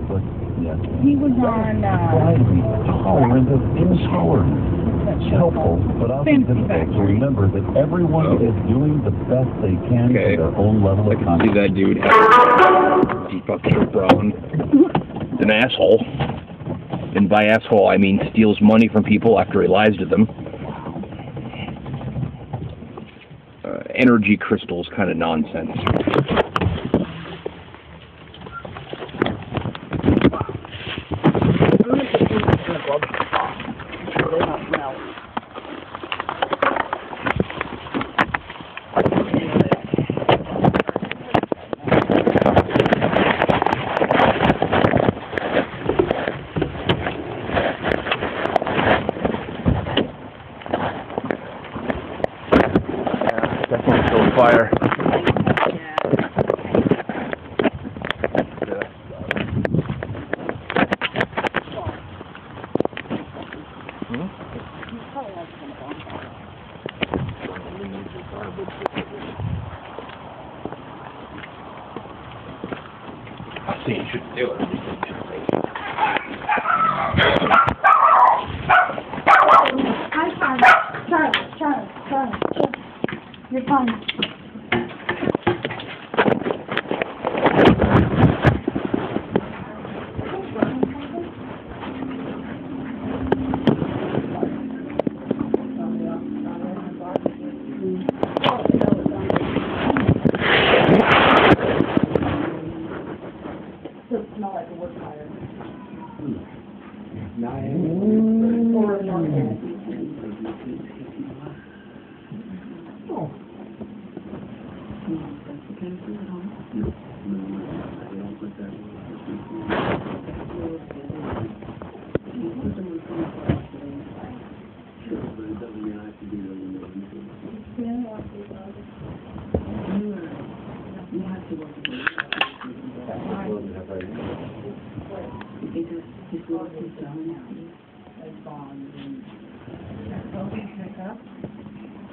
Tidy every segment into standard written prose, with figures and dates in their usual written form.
but yes. He was on, Widely tolerant of intolerance. It's helpful, but often difficult to remember that everyone is doing the best they can to their own level of See that dude deep up to brown. An asshole. And by asshole, I mean steals money from people after he lies to them. Energy crystals kind of nonsense. Definitely still fire. I see you should do it. Charlie. You're fine. Does it smell like a wood fire? Or a normal.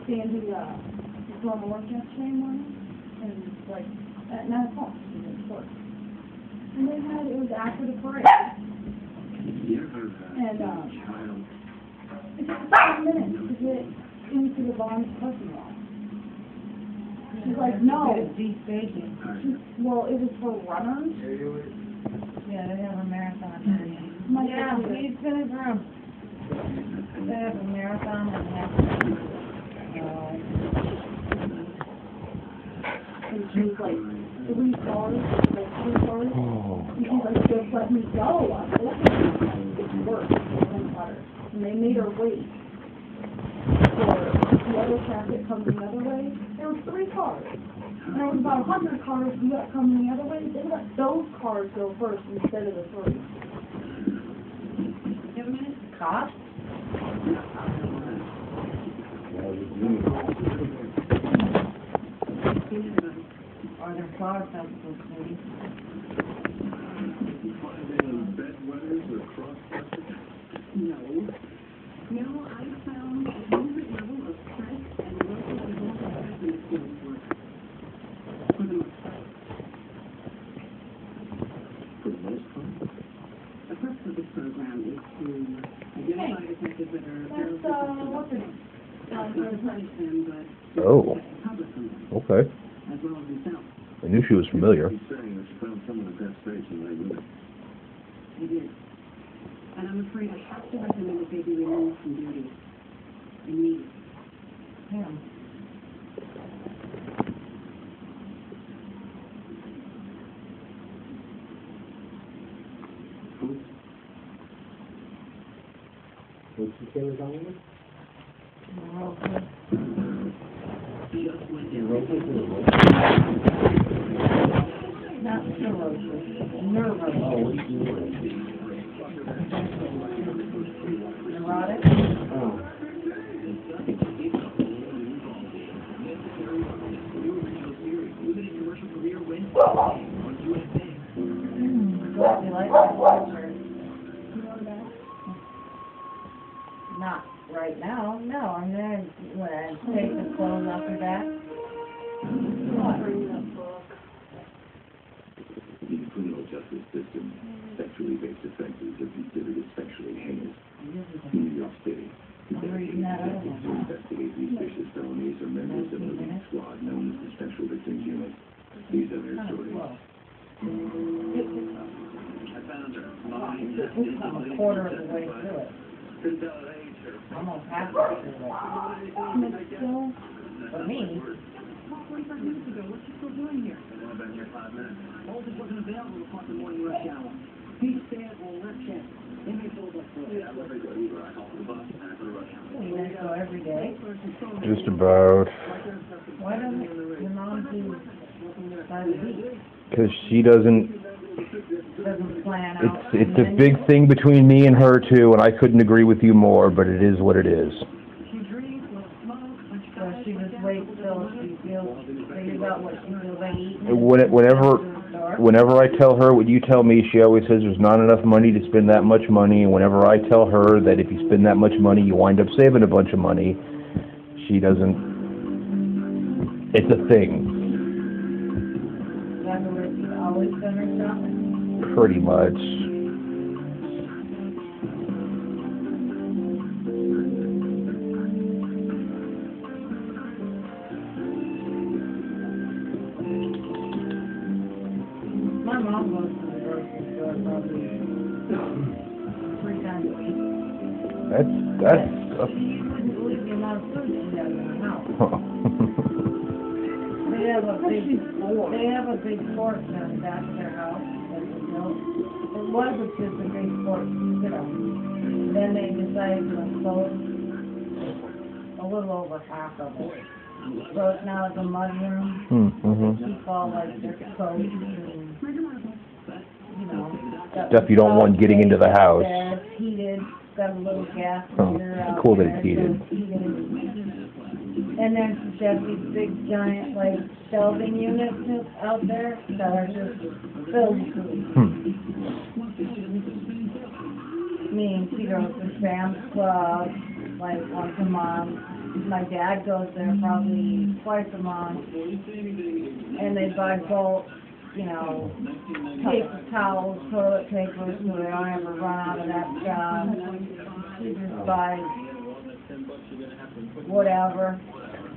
Sandy was on the work yesterday morning, and like at 9 o'clock, she was at work. And they had, it was after the parade. And it took 5 minutes to get into the Bond parking lot. She's like, no. Well, it was for runners. Yeah, they have a marathon. Yeah, he's in his room. They have a marathon and half. And she was like, 3 cars, like 2 cars. And she's like, just let me go. I'm open. It's work. And they made her wait for the other traffic coming the other way. There were 3 cars. And there was about 100 cars coming the other way. They let those cars go first instead of the 3. Give me a cop? Are there cars out there, maybe? No, I found a moderate level of stress and local development in the field work. For the most part. For the most part? The purpose of this program is to identify detectives that are What's her name? not to punish them, but Oh. publish them, Okay. as well as themselves. I knew she was familiar. He did. And I'm afraid I have to recommend that they be removed from duty. Immediately. Him. What's the camera down there? Not cirrhosis. Nervous. Neurotic. Oh. You like that? Not right now. No, I'm gonna when I take the clothes off your back. You can put it justice system, sexually based offenses are considered especially heinous. In New York City, the dedicated detectives who investigate these vicious felonies are members of the elite squad known as the Special Victims Unit. These are their stories. I'm a quarter of the way through it. Almost halfway through it. For me. 45 minutes ago, what's he still doing here? I've been here 5 minutes. Holmes wasn't available to park the morning rush hour. He said, well, let's check. They may pull up for it. I never go either. I call for the bus and for the rush hour. You guys go every day? Just about. Why doesn't your mom do by the week? Because she doesn't. Doesn't plan out. It's a big thing between me and her too, and I couldn't agree with you more, but it is what it is. So she just waits till she figures out what she feels like eating. Whenever I tell her what you tell me, she always says there's not enough money to spend that much money. And whenever I tell her that if you spend that much money, you wind up saving a bunch of money, she doesn't. It's a thing. That's the way she's always done her shopping. Pretty much. My mom goes to the grocery store probably 3 times a week. You wouldn't believe the amount of food she has in the house. They have a big porch on the back of their house that was built. It was just a big porch, you know. Then they decided to enclose a little over half of it. So it's now like a mudroom. They keep all like their coats and, you know, Stuff you don't want getting into the house. It's heated, got a little gas heater out Cool that there, it's heated. so it's heated. And then she has these big giant like shelving units out there that are just filled with food. Me and she goes to Sam's Club like once a month. My dad goes there probably twice a month, and they buy bulk, you know, paper towels, toilet paper, so they don't ever run out of that stuff. She just buys whatever.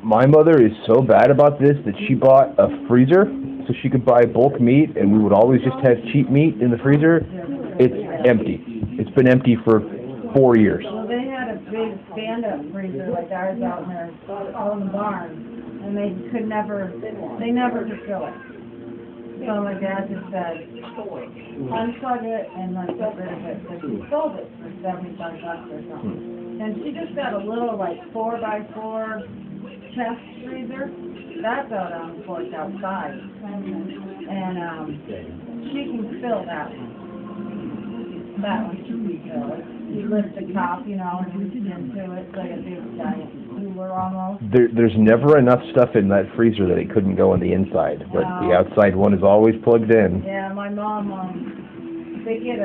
My mother is so bad about this that she bought a freezer so she could buy bulk meat, and we would always just have cheap meat in the freezer. It's empty. It's been empty for 4 years. Well, they had a big stand-up freezer like ours out in there, out in the barn, and they never could fill it. So my dad just said, unplug it and like get rid of it. So she sold it for $75 or something. And she just got a little like 4x4 chest freezer. That's out on the porch outside. And she can fill that one. That one she can fill it. You lift the top, you know, and reach into it. It's like a big giant cooler almost. There's never enough stuff in that freezer that it couldn't go on the inside, but the outside one is always plugged in. Yeah, my mom, they get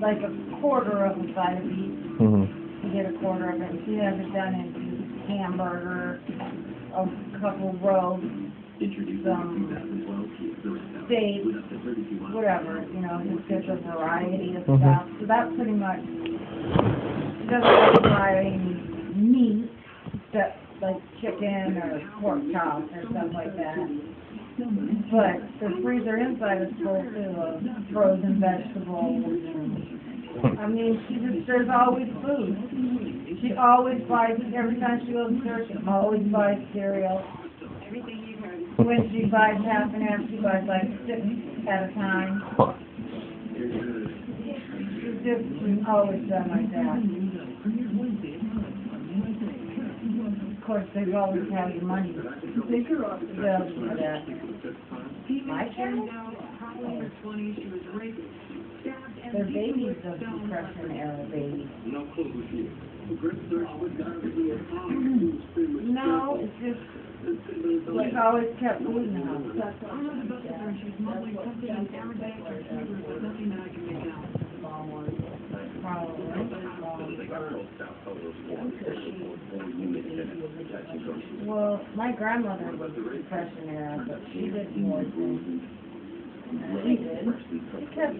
like a quarter of the side of each. You get a quarter of it. She has it done into hamburger, a couple roasts, some steak, whatever, you know, just gets a variety of stuff. So that's pretty much, she doesn't buy meat, that, like chicken or pork chops or stuff like that. But the freezer inside is full too of frozen vegetables. I mean, there's always food. She always buys, every time she goes to church, she always buys cereal. When she buys half and half, she buys like 6 at a time. She's always done like that. Of course, they've always had the money to for that. My parents, they're babies of Depression era babies. No, it's just, she's always kept food in the house. Well, my grandmother was Depression era, but she did more things. She kept